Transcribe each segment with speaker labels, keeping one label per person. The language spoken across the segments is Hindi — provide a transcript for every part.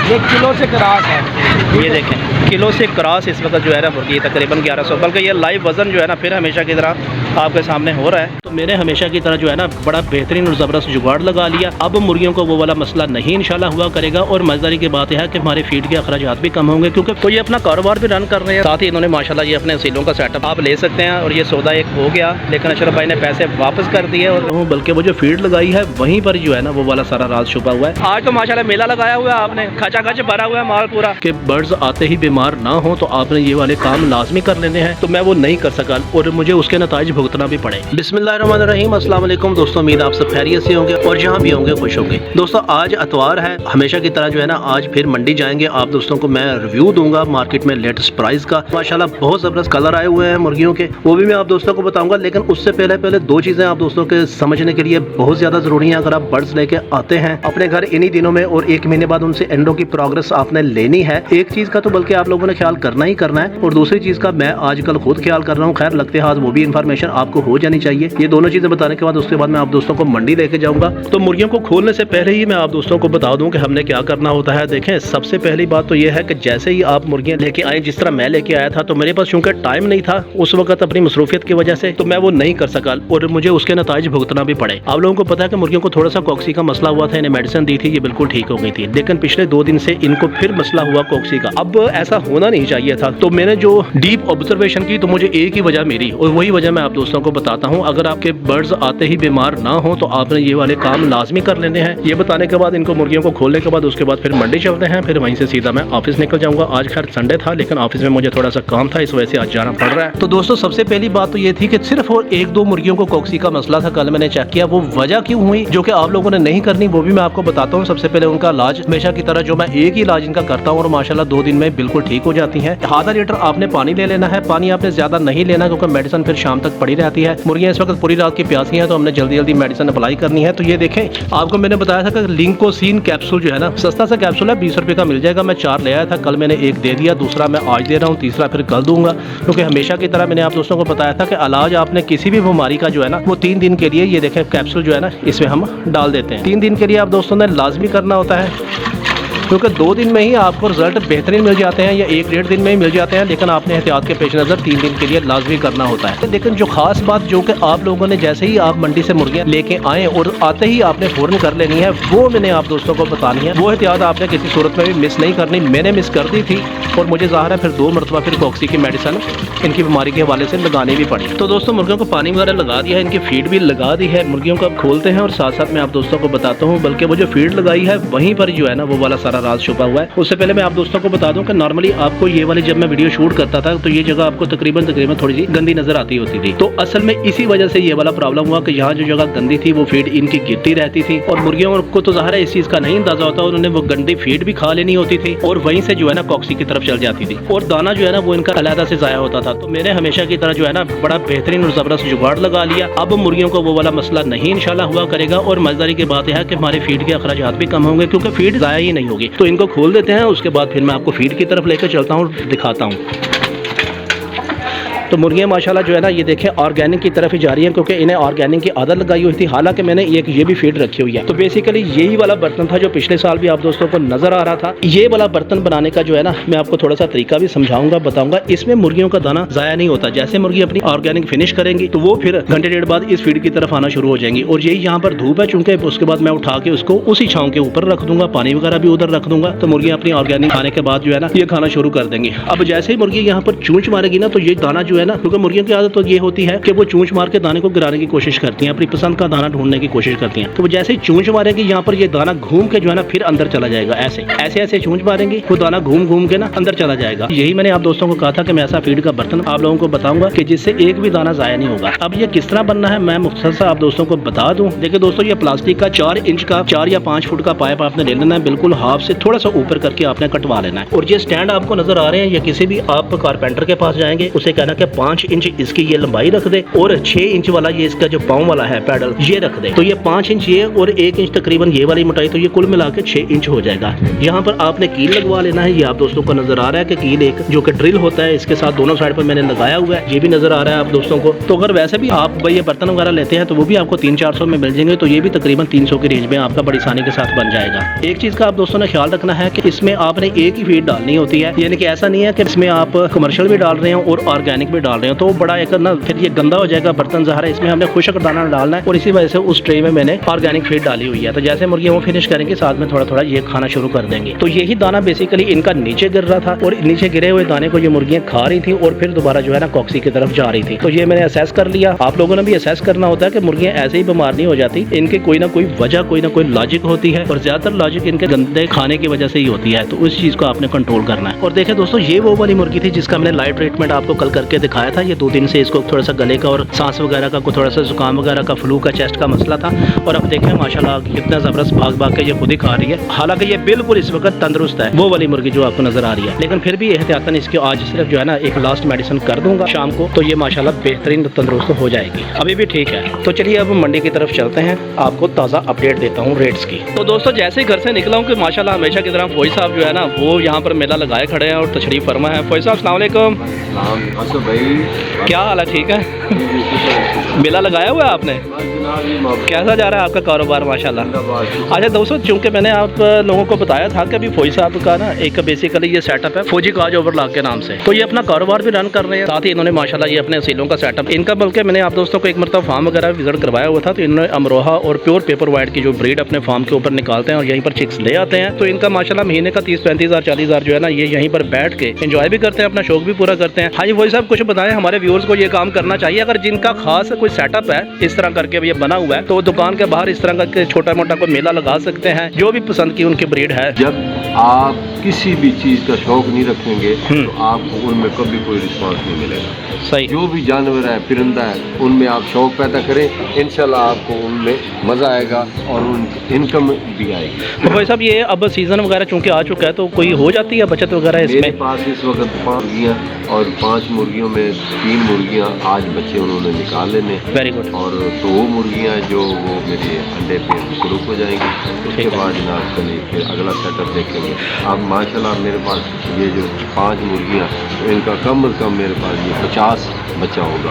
Speaker 1: ये किलो से क्रॉस है।
Speaker 2: ये देखें किलो से क्रॉस इस वक्त जो है ना मुर्गी तकरीबन 1100, बल्कि ये लाइव वज़न जो है ना फिर हमेशा की तरह आपके सामने हो रहा है। तो मैंने हमेशा की तरह जो है ना बड़ा बेहतरीन और ज़बरदस्त जुगाड़ लगा लिया। अब मुर्गियों को वो वाला मसला नहीं इंशाल्लाह हुआ करेगा। और मज़ेदारी की बात यह है कि हमारे फीड के अखराजात भी कम होंगे, क्योंकि तो ये अपना कारोबार भी रन कर रहे हैं। साथ ही इन्होंने माशाल्लाह ये अपने असीलों का सेटअप आप ले सकते हैं। और ये सौदा एक हो गया, लेकिन अशरफ भाई ने पैसे वापस कर दिए। और बल्कि वो जो फीड लगाई है वहीं पर जो है ना वो वाला सारा राज छुपा हुआ है। आज तो माशाल्लाह मेला लगाया हुआ है आपने, खचा खच भरा हुआ है माल पूरा कि बर्ड्स आते ही बीमार ना हो, तो आपने ये वाले काम लाजमी कर लेने हैं। तो मैं वो नहीं कर सका और मुझे उसके नताइज भुगतना भी पड़े। बिस्मिल्लाहिर्रहमानिर्रहीम, अस्सलाम वालेकुम दोस्तों, उम्मीद आप सब खैरियत से होंगे और जहाँ भी होंगे खुश होंगे। दोस्तों आज इतवार है, हमेशा की तरह जो है ना आज फिर मंडी जाएंगे। आप दोस्तों को मैं रिव्यू दूंगा मार्केट में लेटेस्ट प्राइस का। माशाल्लाह बहुत जबरदस्त कलर आए हुए हैं मुर्गियों के, वो भी मैं आप दोस्तों को बताऊंगा। लेकिन उससे पहले दो चीजें आप दोस्तों के समझने के लिए बहुत ज्यादा जरूरी है। अगर आप बर्ड्स लेके आते हैं अपने घर इन्हीं दिनों में और 1 महीने बाद उनसे एंडो की प्रोग्रेस आपने लेनी है, एक चीज का तो बल्कि आप लोगों ने ख्याल करना ही करना है, और दूसरी चीज का मैं आजकल खुद ख्याल कर रहा हूँ। खैर लगते हाथ वो भी इन्फॉर्मेशन आपको हो जानी चाहिए। ये दोनों चीजें बताने के बाद उसके बाद मैं आप दोस्तों को मंडी लेके जाऊंगा। तो मुर्गियों को खोलने से पहले ही मैं आप दोस्तों को बता दूं कि हमने क्या करना होता है। देखें सबसे पहली बात तो ये है कि जैसे ही आप मुर्गियां लेके आए, जिस तरह मैं लेके आया था, तो मेरे पास चूंकि टाइम नहीं था उस वक्त अपनी मसरूफियत की वजह से, तो मैं वो नहीं कर सका और मुझे उसके नताइज भुगतना भी पड़े। आप लोगों को पता है कि मुर्गियों को थोड़ा सा कॉक्सी का मसला हुआ था, इन्हें मेडिसिन दी थी, ये बिल्कुल ठीक हो गई थी। लेकिन पिछले 2 दिन से इनको फिर मसला हुआ कॉक्सी का। अब ऐसा होना नहीं चाहिए था। तो मैंने जो डीप ऑब्जर्वेशन की, तो मुझे एक ही वजह मिली और वही वजह मैं आप दोस्तों को बताता हूँ। अगर आपके बर्ड्स आते ही बीमार ना हो तो आपने ये वाले काम लाजमी कर लेने हैं। ये बताने के बाद इनको मुर्गियों को खोलने के बाद उसके बाद फिर मंडी चलते हैं। फिर वहीं से सीधा मैं ऑफिस निकल जाऊंगा। आज खैर संडे था, लेकिन ऑफिस में मुझे थोड़ा सा काम था, इस वजह से आज जाना पड़ रहा है। तो दोस्तों सबसे पहली बात तो ये थी कि सिर्फ और 1-2 मुर्गियों को कॉक्सी का मसला था। कल मैंने चेक किया, वो वजह क्यों हुई जो कि आप लोगों ने नहीं करनी, वो भी मैं आपको बताता हूँ। सबसे पहले उनका इलाज हमेशा की तरह जो मैं एक ही इलाज इनका करता हूँ और माशाल्लाह 2 दिन में बिल्कुल ठीक हो जाती है। आधा लीटर आपने पानी ले लेना है। पानी आपने ज्यादा नहीं लेना क्योंकि मेडिसिन फिर शाम तक पड़ी रहती है। मुर्गियां इस वक्त पूरी रात की प्यासी हैं, तो हमने जल्दी जल्दी मेडिसिन अप्लाई करनी है। तो ये देखें, आपको मैंने बताया था कि लिंकोसिन कैप्सूल जो है ना सस्ता सा कैप्सूल है, 20 रुपए का मिल जाएगा। मैं 4 ले आया था, कल मैंने 1 दे दिया, दूसरा मैं आज दे रहा हूँ, तीसरा फिर कल दूंगा। क्योंकि हमेशा की तरह मैंने आप दोस्तों को बताया था कि इलाज आपने किसी भी बीमारी का जो है ना वो 3 दिन के लिए, ये देखें कैप्सूल जो है ना इसमें हम डाल देते हैं। 3 दिन के लिए आप दोस्तों ने लाजमी करना होता है, क्योंकि 2 दिन में ही आपको रिजल्ट बेहतरीन मिल जाते हैं या 1-1.5 दिन में ही मिल जाते हैं। लेकिन आपने एहतियात के पेश नज़र 3 दिन के लिए लाजमी करना होता है। लेकिन जो खास बात जो कि आप लोगों ने जैसे ही आप मंडी से मुर्गियां लेके आए और आते ही आपने फ़ौरन कर लेनी है, वो मैंने आप दोस्तों को बतानी है। वो एहतियात आपने किसी सूरत में भी मिस नहीं करनी। मैंने मिस कर दी थी और मुझे ज़ाहिर है फिर 2 मरतबा फिर कॉक्सी की मेडिसिन इनकी बीमारी के हवाले से लगानी भी पड़ी। तो दोस्तों मुर्गियों को पानी वगैरह लगा दिया है, इनकी फीड भी लगा दी है। मुर्गियों को अब खोलते हैं और साथ साथ मैं आप दोस्तों को बताता हूँ, बल्कि वो जो फीड लगाई है वहीं पर जो है ना वो वाला सारा राज छुपा हुआ है। उससे पहले मैं आप दोस्तों को बता दूं कि नॉर्मली आपको ये वाली जब मैं वीडियो शूट करता था तो ये जगह आपको तकरीबन थोड़ी सी गंदी नजर आती होती थी। तो असल में इसी वजह से ये वाला प्रॉब्लम हुआ कि यहाँ जो जगह गंदी थी वो फीड इनकी गिरती रहती थी और मुर्गियों को तो ज़ाहिर है इस चीज का नहीं अंदाजा होता, उन्होंने वो गंदी फीड भी खा लेनी होती थी और वहीं से जो है ना कॉक्सी की तरफ चल जाती थी और दाना जो है ना वो इनका अलहदा से जाया होता था। तो मैंने हमेशा की तरह जो है ना बड़ा बेहतरीन और जबरदस्त जुगाड़ लगा लिया। अब मुर्गियों को वो वाला मसला नहीं इंशाल्लाह हुआ करेगा। और मजेदारी की बात यह है कि हमारे फीड के अखराजात भी कम होंगे, क्योंकि फीड जाया ही नहीं होगी। तो इनको खोल देते हैं, उसके बाद फिर मैं आपको फीड की तरफ लेकर चलता हूँ, दिखाता हूँ। तो मुर्गियाँ माशाल्लाह जो है ना ये देखें ऑर्गेनिक की तरफ ही जा रही हैं, क्योंकि इन्हें ऑर्गेनिक की आदत लगाई हुई थी। हालांकि मैंने एक ये भी फीड रखी हुई है। तो बेसिकली यही वाला बर्तन था जो पिछले साल भी आप दोस्तों को नजर आ रहा था। ये वाला बर्तन बनाने का जो है ना मैं आपको थोड़ा सा तरीका भी समझाऊंगा, बताऊंगा। इसमें मुर्गियों का दाना जाया नहीं होता। जैसे मुर्गी अपनी ऑर्गेनिक फिनिश करेंगी तो वो फिर घंटे 1.5 बाद इस फीड की तरफ आना शुरू हो जाएंगी। और यही यहाँ पर धूप है चूंकि, उसके बाद मैं उठा के उसको उसी छांव के ऊपर रख दूंगा, पानी वगैरह भी उधर रख दूंगा। तो मुर्गियाँ अपनी ऑर्गेनिक खाने के बाद जो है ना ये खाना शुरू कर देंगी। अब जैसे ही मुर्गी यहाँ पर चूंच मारेगी ना तो ये दाना जो है ना, क्योंकि मुर्गियों की आदत तो ये होती है कि वो चूंच मार के दाने को गिराने की कोशिश करती हैं, अपनी पसंद का दाना ढूंढने की कोशिश करती हैं। तो वो जैसे ही चूंच मारेंगी यहाँ पर ये दाना घूम के जो है ना फिर अंदर चला जाएगा। ऐसे चूंच मारेंगी वो दाना घूम के ना अंदर चला जाएगा। यही मैंने आप दोस्तों को कहा था कि मैं ऐसा फीड का बर्तन आप लोगों को बताऊंगा कि जिससे एक भी दाना जाया नहीं होगा। अब ये किस तरह बनना है मैं मुख्तसर आप दोस्तों को बता दूं। देखिए दोस्तों, ये प्लास्टिक का 4 इंच का 4 या 5 फुट का पाइप आपने ले लेना है, बिल्कुल हाफ से थोड़ा सा ऊपर करके आपने कटवा लेना है। और ये स्टैंड आपको नजर आ रहे हैं, या किसी भी आप कारपेंटर के पास जाएंगे उसे कहना कि 5 इंच इसकी ये लंबाई रख दे और 6 इंच वाला ये इसका जो पाँव वाला है पैडल ये रख दे, तो ये 5 इंच ये और 1 इंच तकरीबन ये वाली मोटाई, तो ये कुल मिला के 6 इंच हो जाएगा। यहाँ पर आपने कील लगवा लेना है। ये आप दोस्तों को नजर आ रहा है कि कील एक जो कि ड्रिल होता है इसके साथ दोनों साइड पर मैंने लगाया हुआ है, ये भी नजर आ रहा है आप दोस्तों को। तो अगर वैसे भी आप भाई ये बर्तन वगैरह लेते हैं तो वो भी आपको 300-400 में मिल जाएंगे, तो ये भी तकरीबन 300 की रेंज में आपका बड़ी आसानी के साथ बन जाएगा। एक चीज का आप दोस्तों ने ख्याल रखना है कि इसमें आपने एक ही फीड डालनी होती है, यानी कि ऐसा नहीं है कि इसमें आप कमर्शियल भी डाल रहे हो और ऑर्गेनिक भी डाल रहे हो, तो बड़ा एक ना फिर ये गंदा हो जाएगा बर्तन ज़ाहिर है। इसमें हमने खुशक दाना डालना है और इसी वजह से उस ट्रे में मैंने ऑर्गेनिक फीड डाली हुई है। तो जैसे मुर्गी वो फिनिश करेंगे साथ में थोड़ा थोड़ा ये खाना शुरू कर देंगे। तो यही दाना बेसिकली इनका नीचे गिर रहा था और नीचे गिरे हुए दाने को ये मुर्गियां खा रही थी और फिर दोबारा जो है ना कॉक्सी की तरफ जा रही थी। तो ये मैंने असेस कर लिया। आप लोगों ने भी असेस करना होता है कि मुर्गियां ऐसे ही बीमार नहीं हो जाती, इनके कोई ना कोई वजह कोई ना कोई लॉजिक होती है और ज्यादातर लॉजिक इनके गंदे खाने की वजह से ही होती है। तो उस चीज को आपने कंट्रोल करना है। और देखें दोस्तों, ये वो वाली मुर्गी थी जिसका मैंने लाइव ट्रीटमेंट आपको कल करके दिखाया था। ये 2 दिन से इसको थोड़ा सा गले का और सांस वगैरह का थोड़ा सा जुकाम वगैरह का फ्लू का चेस्ट का मसला था और अब देखें माशाल्लाह कितना जबरदस्त भाग भाग के ये खुद ही खा रही है। हालांकि ये बिल्कुल इस वक्त तंदुरुस्त है, वो वाली मुर्गी जो आपको नजर आ रही है, लेकिन फिर भी एहतियातन इसके आज सिर्फ जो है ना एक लास्ट मेडिसिन कर दूंगा शाम को, तो ये माशाल्लाह बेहतरीन तंदुरुस्त हो जाएगी। अभी भी ठीक है। तो चलिए अब मंडी की तरफ चलते हैं, आपको ताज़ा अपडेट देता हूँ रेट्स की। तो दोस्तों जैसे ही घर से निकला हूँ कि माशाल्लाह हमेशा की तरह फौजी साहब जो है ना वो यहाँ पर मेला लगाए खड़े हैं और तशरीफ फरमा है। फौजी साहब अस्सलाम वालेकुम।
Speaker 1: भाई
Speaker 2: क्या हाल है? ठीक है। मेला लगाया हुआ है आपने? कैसा जा रहा है आपका कारोबार? माशाल्लाह। अच्छा दोस्तों, चूंकि मैंने आप लोगों को बताया था कि अभी फौजी साहब का ना एक बेसिकली ये सेटअप है फौजी काज ओवरलॉक के नाम से, तो ये अपना कारोबार भी रन कर रहे हैं, साथ ही इन्होंने माशाल्लाह ये अपने असीलों का सेटअप इनका, बल्कि मैंने आप दोस्तों को एक मरतबा फार्म वगैरह विजिट करवाया हुआ था, तो इन्होंने अमरोहा और प्योर पेपर वाइट की जो ब्रीड अपने फार्म के ऊपर निकालते हैं और यहीं पर चिक्स ले आते हैं। तो इनका माशाल्लाह महीने का 30-35 हज़ार 40 हज़ार जो है ना ये यहीं पर बैठ के एंजॉय भी करते हैं, अपना शौक भी पूरा करते हैं। हाँ जी फौजी साहब, कुछ बताएं, हमारे व्यूअर्स को ये काम करना चाहिए अगर जिनका खास कोई सेटअप है इस तरह करके ये बना हुआ है, तो दुकान के बाहर इस तरह का छोटा मोटा कोई मेला लगा सकते हैं, जो भी पसंद की उनकी ब्रीड है।
Speaker 1: जब आप किसी भी चीज़ का शौक नहीं रखेंगे तो आपको उनमें कभी कोई रिस्पांस नहीं मिलेगा।
Speaker 2: सही।
Speaker 1: जो भी जानवर है, परिंदा है, उनमें आप शौक पैदा करें, इंशाल्लाह आपको उनमें मज़ा आएगा और उन इनकम भी आएगी।
Speaker 2: तो भाई साहब ये अब सीज़न वगैरह चूँकि आ चुका है तो कोई हो जाती है बचत वगैरह इसमें?
Speaker 1: मेरे पास इस वक्त 5 मुर्गियाँ और 5 मुर्गियों में 3 मुर्गियाँ आज बच्चे उन्होंने निकाल लेने।
Speaker 2: Very good.
Speaker 1: और 2 मुर्गियाँ जो वो मेरे अंडे पे शुरू हो जाएंगी, उसके बाद जनाब चलिए फिर अगला सेटअप देखेंगे। अब माशाल्लाह मेरे पास ये जो 5 मुर्गियाँ, तो इनका कम से कम मेरे पास ये 50 बच्चा होगा।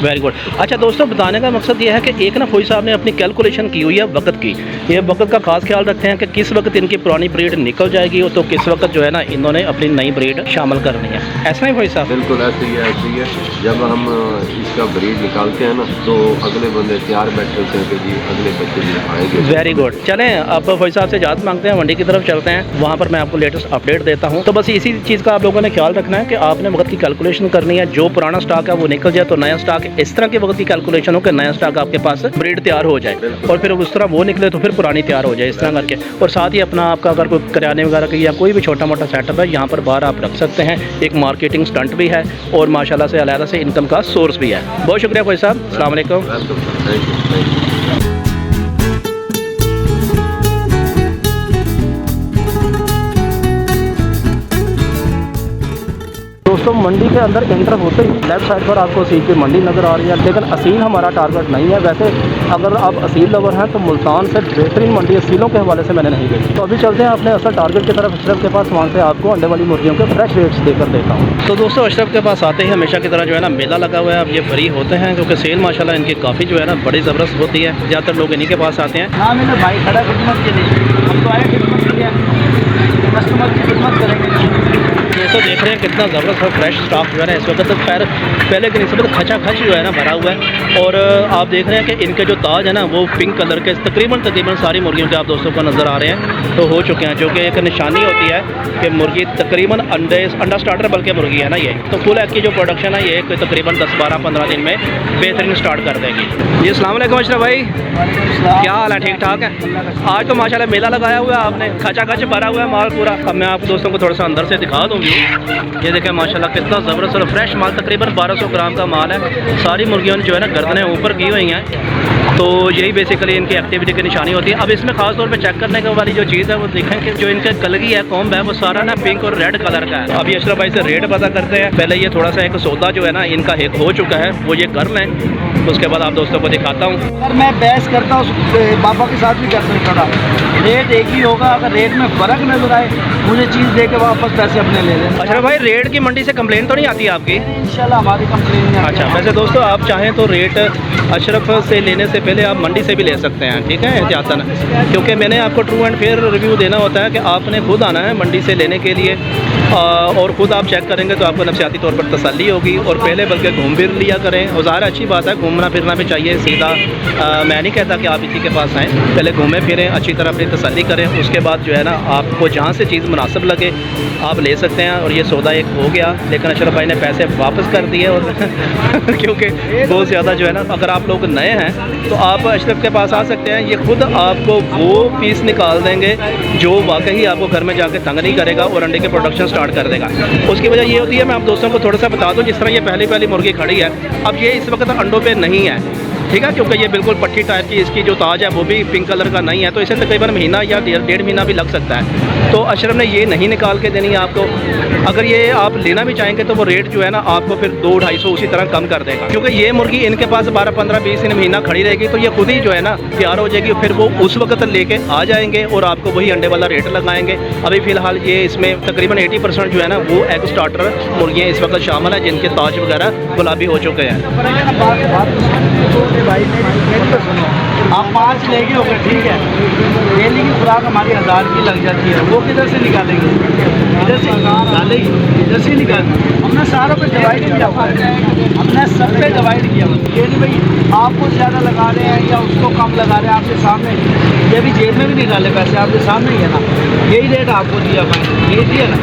Speaker 2: Very good. अच्छा दोस्तों, बताने का मकसद ये है कि एक ना फौजी साहब ने अपनी कैलकुलेशन की हुई है वक्त की। ये वक्त का खास ख्याल रखते हैं कि किस वक्त इनकी पुरानी ब्रीड निकल जाएगी तो किस वक्त जो है ना इन्होंने अपनी नई ब्रीड शामिल करनी है। ऐसा ही फौजी साहब?
Speaker 1: बिल्कुल ऐसे ही है, ऐसे ही है। जब हम इसका ब्रीड निकालते हैं ना तो अगले बंदे तैयार बैठे होते हैं कि जी अगले बच्चे भी आएंगे।
Speaker 2: Very good. चलें अब फौजी साहब से इजाज़त मांगते हैं, मंडी की तरफ चलते हैं, वहाँ पर मैं आपको लेटेस्ट अपडेट देता हूँ। तो बस इसी चीज़ का आप लोगों ने ख्याल रखना है कि आपने वक्त की कैलकुलेशन करनी है। जो पुराना स्टॉक है वो निकल जाए तो नया स्टॉक, इस तरह के वक्त की कैलकुलेशन हो कि नया स्टॉक आपके पास ब्रीड तैयार हो जाए और फिर उस तरह वो निकले तो फिर पुरानी तैयार हो जाए, इस तरह करके। और साथ ही अपना आपका अगर कोई किराने वगैरह की या कोई भी छोटा मोटा सेटअप है यहाँ पर बाहर आप रख सकते हैं। एक मार्केटिंग स्टंट भी है और माशाल्लाह से अलग से इनकम का सोर्स भी है। बहुत शुक्रिया फौजी साहब, अस्सलाम वालेकुम। दोस्तों मंडी के अंदर एंटर होते ही लेफ्ट साइड पर आपको असील की मंडी नज़र आ रही है, लेकिन असील हमारा टारगेट नहीं है। वैसे अगर आप असील लवर हैं तो मुल्तान से बेहतरीन मंडी असीलों के हवाले से मैंने नहीं देखी। तो अभी चलते हैं अपने असल टारगेट की तरफ, अशरफ के पास, वहाँ से आपको अंडे वाली मुर्गियों के फ्रेश रेट्स देकर देता हूँ। तो दोस्तों अशरफ के पास आते ही हमेशा की तरह जो है ना मेला लगा हुआ है। अब ये फ्री होते हैं क्योंकि सेल माशाल्लाह इनकी काफ़ी जो है ना बड़ी ज़बरदस्त होती है। ज़्यादातर लोग इन्हीं के पास आते हैं।
Speaker 3: हाँ मेरा भाई खड़ा खिदमत के लिए, हम तो आए खिदमत के लिए, कस्टमर की खिदमत करेंगे।
Speaker 2: तो देख रहे हैं कितना ज़बरदस्त और फ्रेश स्टॉक जो है ना इस वक्त, तो खैर पहले के निस्बत खचा खच जो है ना भरा हुआ है। और आप देख रहे हैं कि इनके जो ताज है ना वो पिंक कलर के तकरीबन सारी मुर्गियों के आप दोस्तों को नज़र आ रहे हैं तो हो चुके हैं, जो कि एक निशानी होती है कि मुर्गी तकरीबन अंडा स्टार्टर बल्कि मुर्गी है ना ये, तो फुल एग की जो प्रोडक्शन है ये तकरीबन 10, 12, 15 दिन में बेहतरीन स्टार्ट कर देगी। जी अस्सलाम वालेकुम अशरफ भाई, क्या हाल है? ठीक ठाक है। आज तो माशाल्लाह मेला लगाया हुआ है आपने, खचा खच भरा हुआ है माल पूरा। अब मैं आप दोस्तों को थोड़ा सा अंदर से दिखा दूँगी। ये देखें माशाल्लाह कितना ज़बरदस्त और फ्रेश माल, तकरीबन 1200 ग्राम का माल है। सारी मुर्गियों ने जो है ना गर्दनें ऊपर की हुई हैं तो यही बेसिकली इनकी एक्टिविटी की निशानी होती है। अब इसमें खास तौर पे चेक करने के वाली जो चीज़ है वो देखें कि जो इनका कलगी है, कॉम्ब है, वो सारा ना पिंक और रेड कलर का है। अभी अशरफ भाई से रेट पता करते हैं। पहले ये थोड़ा सा एक सौदा जो है ना इनका एक हो चुका है, वो ये कर लें, उसके बाद आप दोस्तों को दिखाता हूँ।
Speaker 3: अगर मैं बहस करता हूँ बाबा के साथ भी कर सकता था, रेट एक ही होगा। अगर रेट में फ़र्क नजर आए मुझे चीज़ दे के वापस पैसे अपने ले लें।
Speaker 2: अशरफ भाई रेट की मंडी से कंप्लेन तो नहीं आती आपकी?
Speaker 3: इंशाल्लाह हमारी कंप्लेन नहीं आती।
Speaker 2: अच्छा, वैसे दोस्तों आप चाहें तो रेट अशरफ से लेने से पहले आप मंडी से भी ले सकते हैं, ठीक है, एहतियातन, क्योंकि मैंने आपको ट्रू एंड फेयर रिव्यू देना होता है कि आपने खुद आना है मंडी से लेने के लिए और ख़ुद आप चेक करेंगे तो आपको नफसियाती तौर पर तसल्ली होगी। और पहले बल्कि घूम फिर लिया करें, और ज़ाहिर अच्छी बात है घूमना फिरना भी चाहिए। सीधा मैं नहीं कहता कि आप इसी के पास आएँ, पहले घूमें फिरें, अच्छी तरह अपनी तसल्ली करें, उसके बाद जो है ना आपको जहाँ से चीज़ मुनासिब लगे आप ले सकते हैं। और ये सौदा एक हो गया, लेकिन अशरफ भाई ने पैसे वापस कर दिए और क्योंकि बहुत ज़्यादा जो है ना, अगर आप लोग नए हैं तो आप अशरफ के पास आ सकते हैं। ये खुद आपको वो पीस निकाल देंगे जो वाकई आपको घर में जाके तंग नहीं करेगा और अंडे के प्रोडक्शन स्टार्ट कर देगा। उसकी वजह ये होती है, मैं आप दोस्तों को थोड़ा सा बता दूं, जिस तरह ये पहली मुर्गी खड़ी है, अब ये इस वक्त अंडों पे नहीं है, ठीक है, क्योंकि ये बिल्कुल पट्टी टाइप की इसकी जो ताज है वो भी पिंक कलर का नहीं है, तो इसे तकरीबन महीना या 1.5 महीना भी लग सकता है। तो अशरफ ने ये नहीं निकाल के देनी है आपको। अगर ये आप लेना भी चाहेंगे तो वो रेट जो है ना आपको फिर 200-250 उसी तरह कम कर देगा, क्योंकि ये मुर्गी इनके पास 12, 15, 20 महीना खड़ी रहेगी, तो ये खुद ही जो है ना तैयार हो जाएगी। फिर वो उस वक्त लेके आ जाएंगे और आपको वही अंडे वाला रेट लगाएंगे। अभी फ़िलहाल ये इसमें तकरीबन 80% जो है ना वो एग स्टार्टर मुर्गियाँ इस वक्त शामिल हैं, जिनके ताज वगैरह गुलाबी हो चुके हैं।
Speaker 3: आप 5 लेंगे होगा, ठीक है, डेली की खुराक हमारी 1000 की लग जाती है, वो किधर से निकालेंगे? इधर से निकालेंगे, इधर से निकालेंगे। हमने सारों पे डिवाइड किया हुआ है, हमने सब पे डिवाइड किया हुआ है। ये नहीं भाई आपको ज़्यादा लगा रहे हैं या उसको कम लगा रहे हैं, आपके सामने ये भी जेब में भी निकाले पैसे आपके सामने ही है ना, यही रेट आपको दिया भाई, यही दिया ना।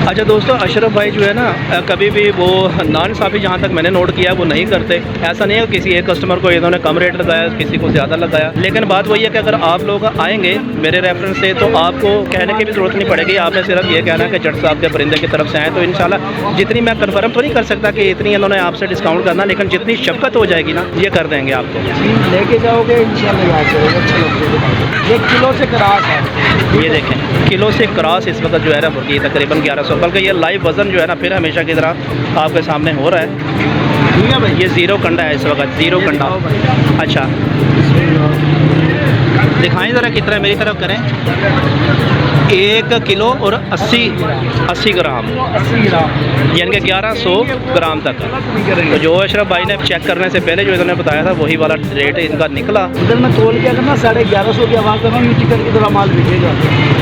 Speaker 2: अच्छा दोस्तों, अशरफ भाई जो है ना कभी भी वो नाइंसाफ़ी जहाँ तक मैंने नोट किया वो नहीं करते। ऐसा नहीं है कि किसी एक कस्टमर को इन्होंने कम रेट लगाया, किसी को ज़्यादा लगाया, लेकिन बात वही है कि अगर आप लोग आएंगे मेरे रेफरेंस से तो आपको कहने की भी ज़रूरत नहीं पड़ेगी। आपने सिर्फ ये कहना है कि जट साहब के परिंदे की तरफ से आएँ, तो इंशाल्लाह जितनी, मैं कन्फर्म तो नहीं कर सकता कि इतनी इन्होंने आपसे डिस्काउंट करना, लेकिन जितनी शफ़क़त हो जाएगी ना ये कर देंगे आपको।
Speaker 3: लेके जाओगे इंशाल्लाह, ये किलो से क्रॉस है,
Speaker 2: ये देखें किलो से क्रॉस इस वक्त जो है ना मुर्गी तकरीबन 1100, बल्कि ये लाइव वज़न जो है ना फिर हमेशा की तरह आपके सामने हो रहा है।
Speaker 3: ठीक है भाई,
Speaker 2: ये 0 कंडा है इस वक्त, 0 कंडा। अच्छा दिखाएं ज़रा कितना, मेरी तरफ करें। 1 किलो और 80 ग्राम,
Speaker 3: 80 ग्राम,
Speaker 2: यानी कि 1100 ग्राम तक। तो जो अशरफ भाई ने चेक करने से पहले जो इन्होंने बताया था वही वाला रेट इनका निकला।
Speaker 3: इधर मैं तोल के अगर ना 1150 की आवाज़ कर रहा हूँ, चिकन की तरह माल बिकेगा,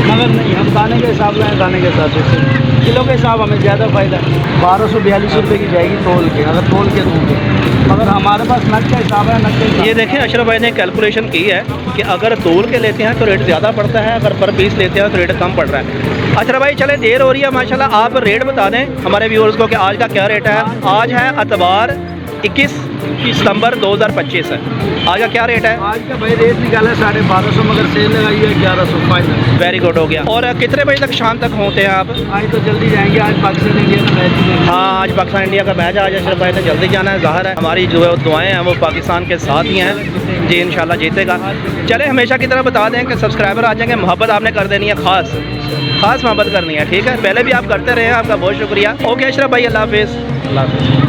Speaker 3: मगर नहीं, हम दाने के हिसाब लाएँ, दाने के हिसाब से किलो के हिसाब हमें ज़्यादा फ़ायदा है। 1242 रुपये की जाएगी तोल के, अगर तोल के दूँगे, मगर हमारे पास नग का हिसाब है, नग के।
Speaker 2: ये देखें अशरफ भाई ने कैलकुलेशन की है कि अगर तोल के लेते हैं तो रेट ज़्यादा पड़ता है, अगर पर पीस लेते हैं तो रेट कम पड़ रहा है। अशरफ भाई चले देर हो रही है, माशाल्लाह आप रेट बता दें हमारे व्यूअर्स को कि आज का क्या रेट है। आज है इतवार 21 सितंबर 2025 है। आज का क्या रेट है?
Speaker 3: आज का भाई रेट निकाला है 1250, मगर सेल लगाई है 1100 फाइनल।
Speaker 2: वेरी गुड, हो गया। और कितने बजे तक शाम तक होते हैं आप?
Speaker 3: आज तो जल्दी जाएंगे, आज पाकिस्तान इंडिया का मैच है।
Speaker 2: हाँ, आज पाकिस्तान इंडिया का मैच है, आज अशरफ भाई ने जल्दी जाना है। ज़ाहिर है हमारी जो है दुआएं हैं वो पाकिस्तान के साथ ही हैं जी, इंशाल्लाह जीतेगा। चले हमेशा की तरह बता दें कि सब्सक्राइबर आ जाएंगे, मोहब्बत आपने कर देनी है, ख़ास मोहब्बत करनी है, ठीक है, पहले भी आप करते रहे हैं, आपका बहुत शुक्रिया। ओके अशरफ भाई, अल्लाह हाफिज़।